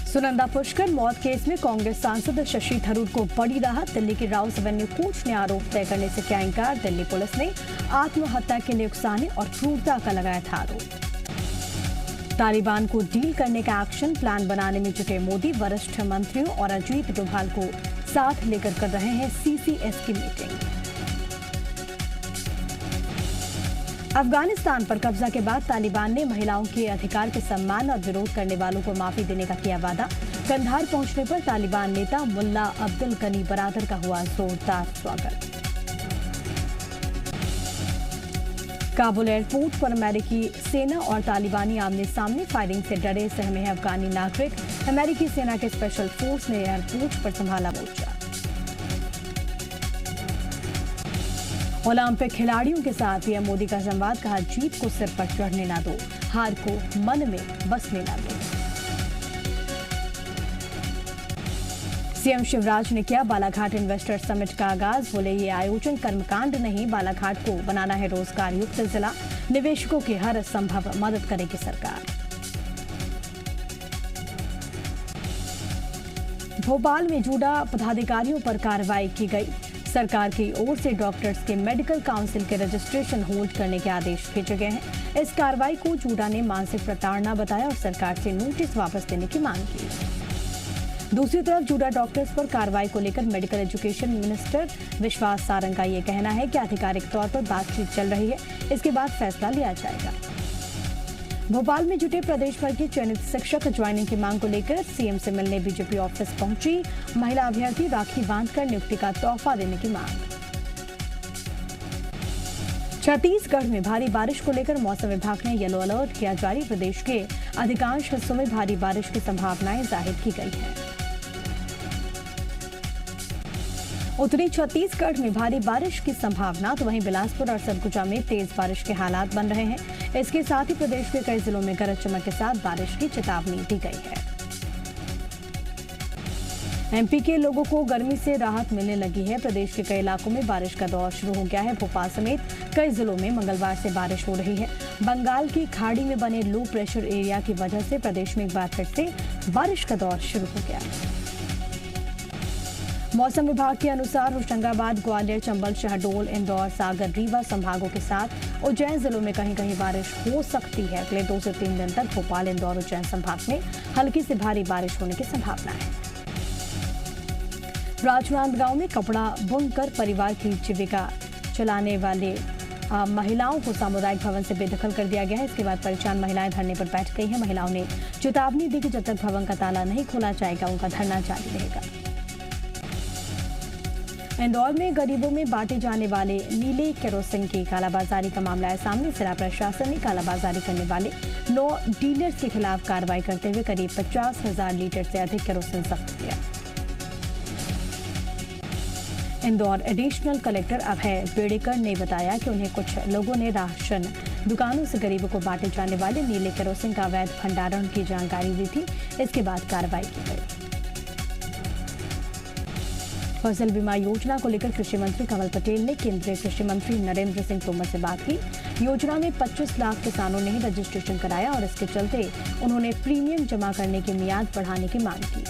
सुनंदा पुष्कर मौत केस में कांग्रेस सांसद शशि थरूर को बड़ी राहत। दिल्ली की राउस एवेन्यू कोर्ट ने आरोप तय करने से किया इंकार। दिल्ली पुलिस ने आत्महत्या के लिए उकसाने और क्रूरता का लगाया था आरोप। तालिबान को डील करने का एक्शन प्लान बनाने में जुटे मोदी। वरिष्ठ मंत्रियों और अजीत डोभाल को साथ लेकर कर रहे हैं सीसीएस की मीटिंग। अफगानिस्तान पर कब्जा के बाद तालिबान ने महिलाओं के अधिकार के सम्मान और विरोध करने वालों को माफी देने का किया वादा। कंधार पहुंचने पर तालिबान नेता मुल्ला अब्दुल गनी बरादर का हुआ जोरदार स्वागत। काबुल एयरपोर्ट पर अमेरिकी सेना और तालिबानी आमने सामने फायरिंग से डरे सहमे हैं अफगानी नागरिक। अमेरिकी सेना के स्पेशल फोर्स ने एयरपोर्ट पर संभाला मोर्चा। ओलंपिक खिलाड़ियों के साथ पीएम मोदी का संवाद। कहा, जीत को सिर पर चढ़ने ना दो, हार को मन में बसने ना दो। सीएम शिवराज ने किया बालाघाट इन्वेस्टर समिट का आगाज। बोले, ये आयोजन कर्मकांड नहीं, बालाघाट को बनाना है रोजगार युक्त जिला। निवेशकों की हर संभव मदद करेगी सरकार। भोपाल में जूडा पदाधिकारियों पर कार्रवाई की गई। सरकार की ओर से डॉक्टर्स के मेडिकल काउंसिल के रजिस्ट्रेशन होल्ड करने के आदेश भेजे गए हैं। इस कार्रवाई को जूडा ने मानसिक प्रताड़ना बताया और सरकार से नोटिस वापस देने की मांग की। दूसरी तरफ जूडा डॉक्टर्स पर कार्रवाई को लेकर मेडिकल एजुकेशन मिनिस्टर विश्वास सारंग का ये कहना है कि आधिकारिक तौर पर बातचीत चल रही है, इसके बाद फैसला लिया जाएगा। भोपाल में जुटे प्रदेश भर के चयनित शिक्षक ज्वाइनिंग की मांग को लेकर सीएम से मिलने बीजेपी ऑफिस पहुंची। महिला अभ्यर्थी राखी बांधकर नियुक्ति का तोहफा देने की मांग। छत्तीसगढ़ में भारी बारिश को लेकर मौसम विभाग ने येलो अलर्ट किया जारी। प्रदेश के अधिकांश हिस्सों में भारी बारिश की संभावनाएं जाहिर की गई है। उत्तरी छत्तीसगढ़ में भारी बारिश की संभावना, तो वहीं बिलासपुर और सरगुजा में तेज बारिश के हालात बन रहे हैं। इसके साथ ही प्रदेश के कई जिलों में गरज चमक के साथ बारिश की चेतावनी दी गई है। एमपी के लोगों को गर्मी से राहत मिलने लगी है। प्रदेश के कई इलाकों में बारिश का दौर शुरू हो गया है। भोपाल समेत कई जिलों में मंगलवार से बारिश हो रही है। बंगाल की खाड़ी में बने लो प्रेशर एरिया की वजह से प्रदेश में एक बार फिर से बारिश का दौर शुरू हो गया। मौसम विभाग के अनुसार होशंगाबाद, ग्वालियर, चंबल, शहडोल, इंदौर, सागर, रीवा संभागों के साथ उज्जैन जिलों में कहीं कहीं बारिश हो सकती है। अगले 2 से 3 दिन तक भोपाल, इंदौर, उज्जैन संभाग में हल्की से भारी बारिश होने की संभावना है। राजनांदगांव में कपड़ा बुनकर परिवार की जीविका चलाने वाले महिलाओं को सामुदायिक भवन से बेदखल कर दिया गया है। इसके बाद परेशान महिलाएं धरने पर बैठ गई हैं। महिलाओं ने चेतावनी दी कि जब तक भवन का ताला नहीं खोला जाएगा उनका धरना जारी रहेगा। इंदौर में गरीबों में बांटे जाने वाले नीले केरोसिन की कालाबाजारी का मामला है सामने। जिला प्रशासन ने कालाबाजारी करने वाले 9 डीलर्स के खिलाफ कार्रवाई करते हुए करीब 50,000 लीटर से अधिक केरोसिन जब्त किया। इंदौर एडिशनल कलेक्टर अभय बेड़ेकर ने बताया कि उन्हें कुछ लोगों ने राशन दुकानों से गरीबों को बांटे जाने वाले नीले केरोसिन का अवैध भंडारण की जानकारी दी थी। इसके बाद कार्रवाई की गई। फसल बीमा योजना को लेकर कृषि मंत्री कमल पटेल ने केंद्रीय कृषि मंत्री नरेंद्र सिंह तोमर से बात की। योजना में 25 लाख किसानों ने ही रजिस्ट्रेशन कराया और इसके चलते उन्होंने प्रीमियम जमा करने की मियाद बढ़ाने की मांग की।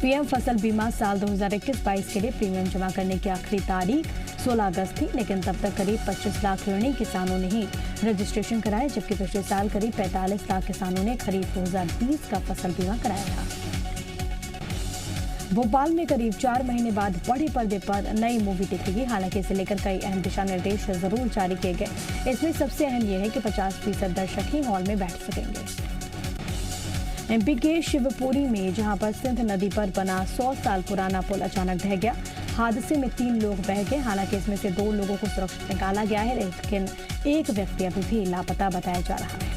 पीएम फसल बीमा साल 2021-22 के लिए प्रीमियम जमा करने की आखिरी तारीख 16 अगस्त थी, लेकिन तब तक करीब 25 लाख ऋणी किसानों ने ही रजिस्ट्रेशन कराया, जबकि पिछले साल करीब 45 लाख किसानों ने खरीफ 2020 का फसल बीमा कराया था। भोपाल में करीब 4 महीने बाद बड़े पर्दे पर नई मूवी दिखेगी। हालांकि इसे लेकर कई अहम दिशा निर्देश जरूर जारी किए गए। इसमें सबसे अहम यह है कि 50% दर्शक ही हॉल में बैठ सकेंगे। एमपी के शिवपुरी में जहां पर सिंध नदी पर बना 100 साल पुराना पुल अचानक ढह गया। हादसे में 3 लोग बह गए। हालांकि इसमें से 2 लोगों को सुरक्षित निकाला गया है, लेकिन एक व्यक्ति अभी भी लापता बताया जा रहा है।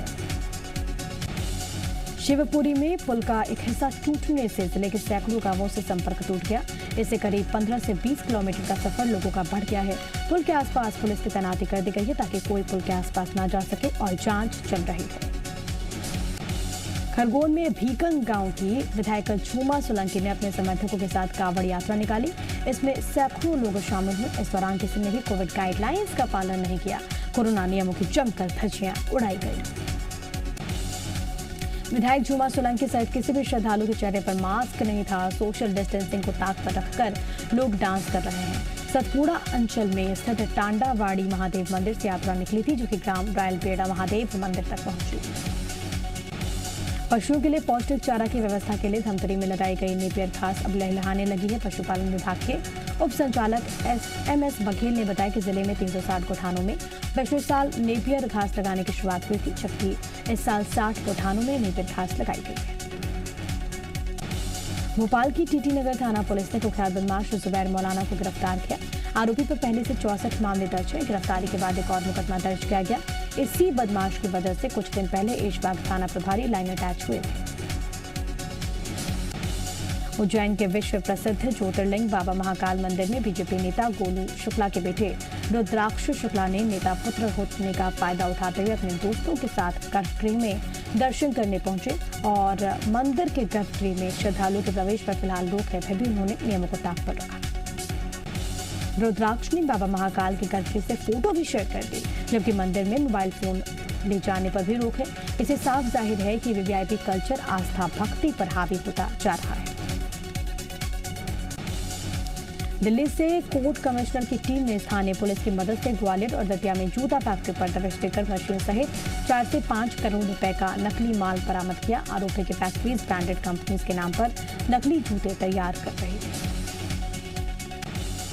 शिवपुरी में पुल का एक हिस्सा टूटने से जिले के सैकड़ों गांवों से संपर्क टूट गया। इससे करीब 15 से 20 किलोमीटर का सफर लोगों का बढ़ गया है। पुल के आसपास पुलिस की तैनाती कर दी गई है ताकि कोई पुल के आसपास न जा सके और जांच चल रही है। खरगोन में भीकन गांव की विधायक झूमा सोलंकी ने अपने समर्थकों के साथ कांवड़ यात्रा निकाली। इसमें सैकड़ों लोग शामिल हुए। इस दौरान किसी ने भी कोविड गाइडलाइंस का पालन नहीं किया। कोरोना नियमों की जमकर धज्जियां उड़ाई गई। विधायक झूमा सोलंकी सहित किसी भी श्रद्धालु के चेहरे पर मास्क नहीं था। सोशल डिस्टेंसिंग को ताक पर रखकर लोग डांस कर रहे हैं। सतपुड़ा अंचल में स्थित टांडावाड़ी महादेव मंदिर से यात्रा निकली थी, जो कि ग्राम रायलबेड़ा महादेव मंदिर तक पहुंची। पशुओं के लिए पौष्टिक चारा की व्यवस्था के लिए धमतरी में लगाई गई नेपियर घास अब लहलहाने लगी है। पशुपालन विभाग के उप संचालक MS बघेल ने बताया कि जिले में 360 गोठानों में पिछले साल नेपियर घास लगाने की शुरुआत हुई थी, जबकि इस साल 60 गोठानों में नेपियर घास लगाई गई है। भोपाल की टीटी नगर थाना पुलिस ने कुख्यात बदमाश जुबैर मौलाना को गिरफ्तार किया। आरोपी पर पहले से 64 मामले दर्ज है। गिरफ्तारी के बाद एक और मुकदमा दर्ज किया गया। इसी बदमाश की वजह से कुछ दिन पहले ऐशबाग थाना प्रभारी लाइन अटैच हुए थे। उज्जैन के विश्व प्रसिद्ध ज्योतिर्लिंग बाबा महाकाल मंदिर में बीजेपी नेता गोलू शुक्ला के बेटे रुद्राक्ष शुक्ला ने नेता पुत्र होने का फायदा उठाते हुए अपने दोस्तों के साथ गर्भगृह में दर्शन करने पहुंचे और मंदिर के गर्भगृह में श्रद्धालुओं के प्रवेश पर फिलहाल रोक है, फिर भी उन्होंने नियमों को ताक पर रखा। रुद्राक्ष ने बाबा महाकाल के गर्भगृह से फोटो भी शेयर कर दी, जबकि मंदिर में मोबाइल फोन ले जाने पर भी रोक है। इससे साफ जाहिर है कि वीवीआईपी कल्चर आस्था भक्ति पर हावी होता जा रहा है। दिल्ली से कोर्ट कमिश्नर की टीम ने स्थानीय पुलिस की मदद से ग्वालियर और दतिया में जूता फैक्ट्री पर दबिश देकर मशीन सहित 4 से 5 करोड़ रुपए का नकली माल बरामद किया। आरोपी की फैक्ट्रीज ब्रांडेड कंपनीज के नाम पर नकली जूते तैयार कर रही थी।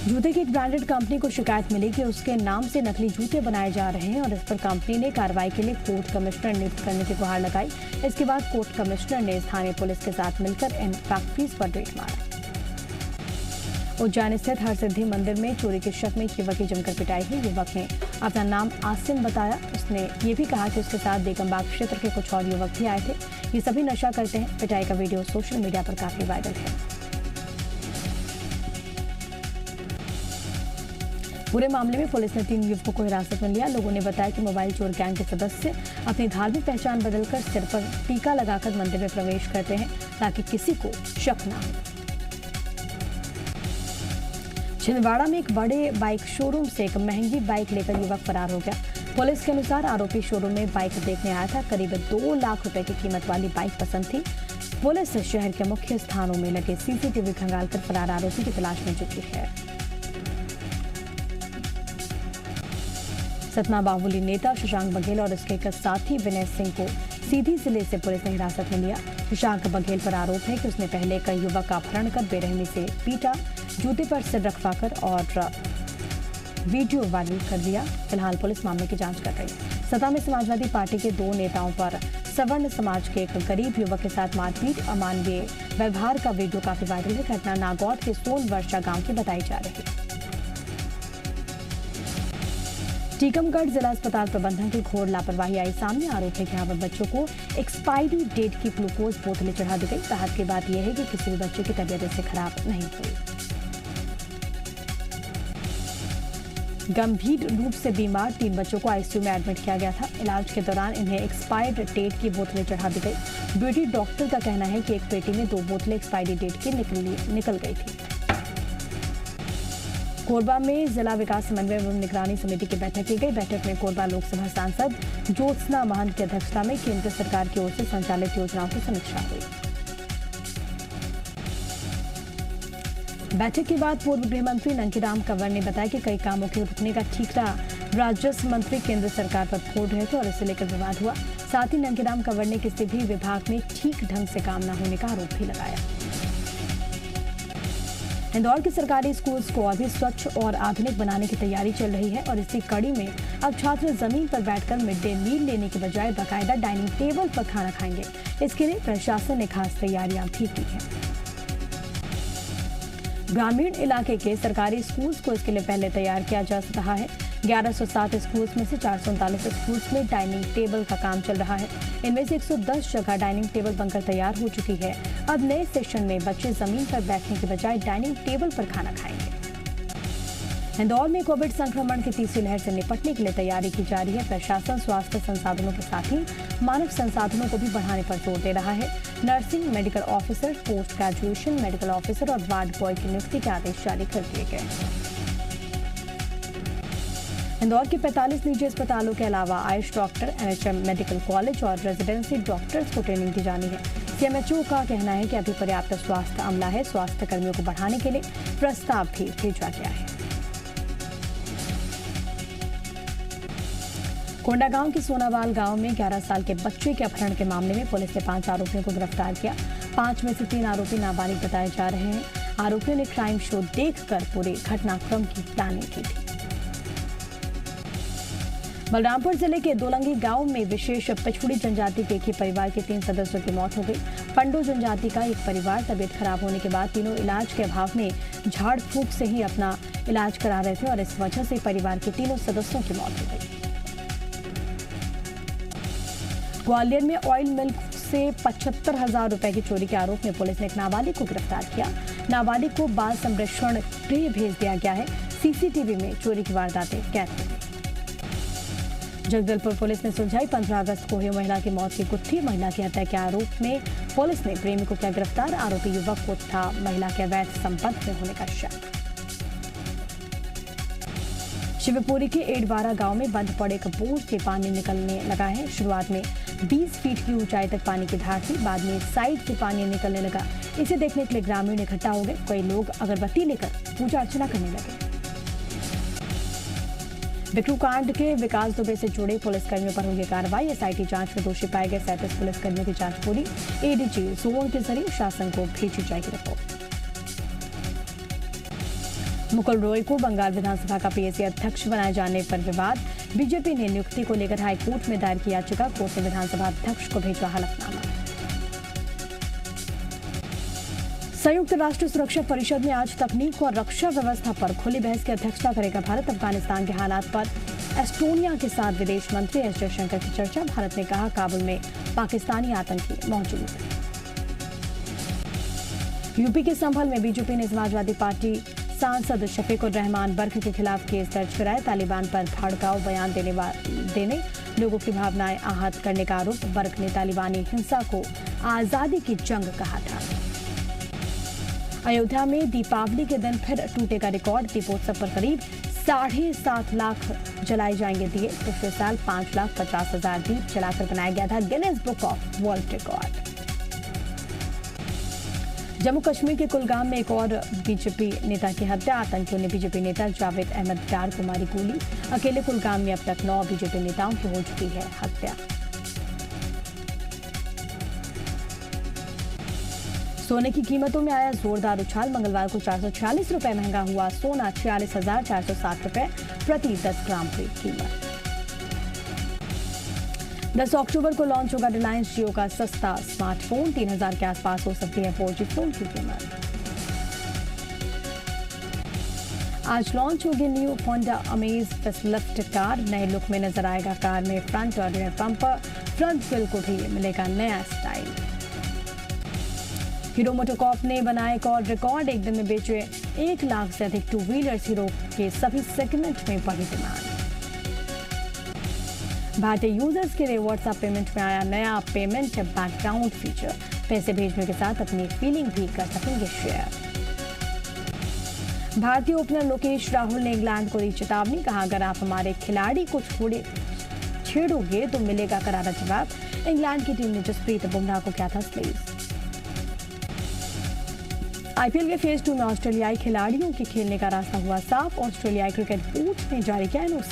जूते की एक ब्रांडेड कंपनी को शिकायत मिली कि उसके नाम से नकली जूते बनाए जा रहे हैं और इस पर कंपनी ने कार्रवाई के लिए कोर्ट कमिश्नर नियुक्त करने की गुहार लगाई। इसके बाद कोर्ट कमिश्नर ने स्थानीय पुलिस के साथ मिलकर इन फैक्ट्रीज पर रेड मारा। उज्जैन स्थित हरसिद्धि मंदिर में चोरी के शक में एक युवक की जमकर पिटाई हुई। युवक ने अपना नाम आसिम बताया। उसने ये भी कहा कि उसके साथ बेगमबाग क्षेत्र के कुछ और युवक भी आए थे। ये सभी नशा करते हैं। पिटाई का वीडियो सोशल मीडिया पर काफी वायरल है। पूरे मामले में पुलिस ने 3 युवकों को हिरासत में लिया। लोगों ने बताया कि मोबाइल चोर गैंग के सदस्य अपनी धार्मिक पहचान बदलकर सिर पर टीका लगाकर मंदिर में प्रवेश करते हैं ताकि किसी को शक न हो। छिंदवाड़ा में एक बड़े बाइक शोरूम से एक महंगी बाइक लेकर युवक फरार हो गया। पुलिस के अनुसार आरोपी शोरूम में बाइक देखने आया था। करीब 2 लाख रुपए की कीमत वाली बाइक पसंद थी। पुलिस शहर के मुख्य स्थानों में लगे CCTV खंगालकर फरार आरोपी की तलाश में जुटी है। सतना बाहुबली नेता शशांक बघेल और उसके एक साथी विनय सिंह को सीधी जिले से पुलिस ने हिरासत में लिया। शशांक बघेल पर आरोप है कि उसने पहले कई युवक का अपहरण कर बेरहमी से पीटा, जूते पर सिर रखवाकर और वीडियो वायरल कर दिया। फिलहाल पुलिस मामले की जांच कर रही है। सतना में समाजवादी पार्टी के 2 नेताओं पर सवर्ण समाज के एक गरीब युवक के साथ मारपीट, अमानवीय व्यवहार का वीडियो काफी वायरल है। घटना नागौद के सोनवर्षा गांव की बताई जा रही है। टीकमगढ़ जिला अस्पताल प्रबंधन की घोर लापरवाही आई सामने। आरोप है कि यहाँ पर बच्चों को एक्सपायरी डेट की ग्लूकोज बोतलें चढ़ा दी गई। राहत की बात यह है कि किसी भी बच्चे की तबीयत इससे खराब नहीं हुई। गंभीर रूप से बीमार 3 बच्चों को आईसीयू में एडमिट किया गया था। इलाज के दौरान इन्हें एक्सपायर्ड डेट की बोतलें चढ़ा दी गई। ब्यूटी डॉक्टर का कहना है कि एक पेटी में 2 बोतलें एक्सपायरी डेट की निकल गई थी। कोरबा में जिला विकास समन्वय एवं निगरानी समिति की बैठक की गई। बैठक में कोरबा लोकसभा सांसद ज्योत्सना महंत की अध्यक्षता में केंद्र सरकार की ओर से संचालित योजनाओं की समीक्षा हुई। बैठक के बाद पूर्व गृह मंत्री नंकीराम कंवर ने बताया कि कई कामों के रुकने का ठीकरा राजस्व मंत्री केंद्र सरकार पर फोड़ रहे थे और इसे लेकर विवाद हुआ। साथ ही नंकीराम कंवर ने किसी भी विभाग में ठीक ढंग से काम न होने का आरोप भी लगाया। इंदौर के सरकारी स्कूल्स को अभी स्वच्छ और आधुनिक बनाने की तैयारी चल रही है और इसी कड़ी में अब छात्र जमीन पर बैठकर मिड डे मील लेने के बजाय बाकायदा डाइनिंग टेबल पर खाना खाएंगे। इसके लिए प्रशासन ने खास तैयारियां भी की हैं। ग्रामीण इलाके के सरकारी स्कूल्स को इसके लिए पहले तैयार किया जा रहा है। 1107 स्कूल्स में से 439 स्कूल्स में डाइनिंग टेबल का काम चल रहा है। इनमें से 110 जगह डाइनिंग टेबल बनकर तैयार हो चुकी है। अब नए सेशन में बच्चे जमीन पर बैठने के बजाय डाइनिंग टेबल पर खाना खाएंगे। इंदौर में कोविड संक्रमण की तीसरी लहर से निपटने के लिए तैयारी की जा रही है। प्रशासन स्वास्थ्य संसाधनों के साथ ही मानव संसाधनों को भी बढ़ाने पर जोर दे रहा है। Nursing, medical officer, post graduation medical officer और वार्ड बॉय की नियुक्ति के आदेश जारी कर दिए गए। इंदौर के 45 निजी अस्पतालों के अलावा Ayush doctor, NHM medical college और रेजिडेंसी डॉक्टर्स को ट्रेनिंग दी जानी है। CMHO का कहना है कि अभी पर्याप्त स्वास्थ्य अमला है। स्वास्थ्य कर्मियों को बढ़ाने के लिए प्रस्ताव भी भेजा गया है। कोंडागांव के सोनावाल गांव में 11 साल के बच्चे के अपहरण के मामले में पुलिस ने 5 आरोपियों को गिरफ्तार किया। 5 में से 3 आरोपी नाबालिग बताए जा रहे हैं। आरोपियों ने क्राइम शो देखकर पूरे घटनाक्रम की प्लानिंग की थी। बलरामपुर जिले के दोलंगी गांव में विशेष पिछड़ी जनजाति के एक ही परिवार के 3 सदस्यों की मौत हो गई। पंडो जनजाति का एक परिवार तबीयत खराब होने के बाद तीनों इलाज के अभाव में झाड़ फूंक से ही अपना इलाज करा रहे थे और इस वजह से परिवार के तीनों सदस्यों की मौत हो गई। ग्वालियर में ऑयल मिल्क से 75,000 रुपए की चोरी के आरोप में पुलिस ने एक नाबालिग को गिरफ्तार किया। नाबालिग को बाल संरक्षण गृह भेज दिया गया है। CCTV में चोरी की वारदातें कैद हो गई। जगदलपुर पुलिस ने सुलझाई 15 अगस्त को हुई महिला की मौत की गुत्थी। महिला की हत्या के आरोप में पुलिस ने प्रेमी को किया गिरफ्तार। आरोपी युवक को था महिला के अवैध संपर्क में होने का शक। शिवपुरी के एडवारा गांव में बंद पड़े एक बोर से पानी निकलने लगा है। शुरुआत में 20 फीट की ऊंचाई तक पानी की धार थी, बाद में साइड से पानी निकलने लगा। इसे देखने के लिए ग्रामीण इकट्ठा हो गए। कई लोग अगरबत्ती लेकर पूजा अर्चना करने लगे। बिकरू कांड के विकास दुबे से जुड़े पुलिसकर्मियों पर होगी कार्रवाई। SIT जांच में दोषी पाए गए 37 पुलिसकर्मियों की जांच पूरी। ADG जोन के जरिए शासन को भेजी जाएगी रिपोर्ट। मुकुल रॉय को बंगाल विधानसभा का PAC अध्यक्ष बनाए जाने पर विवाद। बीजेपी ने नियुक्ति को लेकर हाईकोर्ट में दायर की याचिका। कोर्ट ने विधानसभा अध्यक्ष को भेजा हलफनामा। संयुक्त राष्ट्र सुरक्षा परिषद में आज तकनीक और रक्षा व्यवस्था पर खुली बहस की अध्यक्षता करेगा भारत। अफगानिस्तान के हालात पर एस्टोनिया के साथ विदेश मंत्री S जयशंकर की चर्चा। भारत ने कहा काबुल में पाकिस्तानी आतंकी मौजूद। यूपी के संभल में बीजेपी ने समाजवादी पार्टी सांसद शफीकुर रहमान बर्क के खिलाफ केस दर्ज कराया। तालिबान पर भड़काऊ बयान देने लोगों की भावनाएं आहत करने का आरोप। बर्क ने तालिबानी हिंसा को आजादी की जंग कहा था। अयोध्या में दीपावली के दिन फिर टूटेगा रिकॉर्ड। दीपोत्सव पर करीब 7.5 लाख जलाए जाएंगे दिए। पिछले साल 5,50,000 दीप जलाकर बनाया गया था Guinness book of world record. Jammu Kashmir के कुलगाम में एक और बीजेपी नेता की हत्या। आतंकियों ने बीजेपी नेता जावेद अहमद डार को मारी गोली। अकेले कुलगाम में अब तक 9 बीजेपी नेताओं की हो चुकी है हत्या। सोने की कीमतों में आया जोरदार उछाल। मंगलवार को 446 रुपए महंगा हुआ सोना। 46,460 रुपए प्रति 10 ग्राम की कीमत। 10 अक्टूबर को लॉन्च होगा रिलायंस जियो का सस्ता स्मार्टफोन। 3,000 के आसपास हो सकती है 4G फोन की कीमत। आज लॉन्च होगी new Honda amaze facelift car. नए लुक में नजर आएगा कार में फ्रंट और रियर बम्पर। फ्रंट ग्रिल को भी मिलेगा नया स्टाइल। हीरो मोटोकॉर्प ने बनाया एक और रिकॉर्ड। एक दिन में बेचे 1 लाख से अधिक 2 व्हीलर्स। हीरो के सभी सेगमेंट में बढ़ी डिमांड। भारतीय यूजर्स के लिए व्हाट्सएप पेमेंट में आया नया पेमेंट बैकग्राउंड फीचर। पैसे भेजने के साथ अपनी फीलिंग भी कर सकेंगे शेयर। भारतीय ओपनर लोकेश राहुल ने इंग्लैंड को दी चेतावनी। कहा अगर आप हमारे खिलाड़ी को छेड़ोगे तो मिलेगा करारा जवाब। इंग्लैंड की टीम ने जसप्रीत बुमराह को किया था स्लेज। IPL के फेज 2 में ऑस्ट्रेलियाई खिलाड़ियों के खेलने का रास्ता हुआ साफ। ऑस्ट्रेलियाई क्रिकेट बोर्ड ने जारी किया NOC।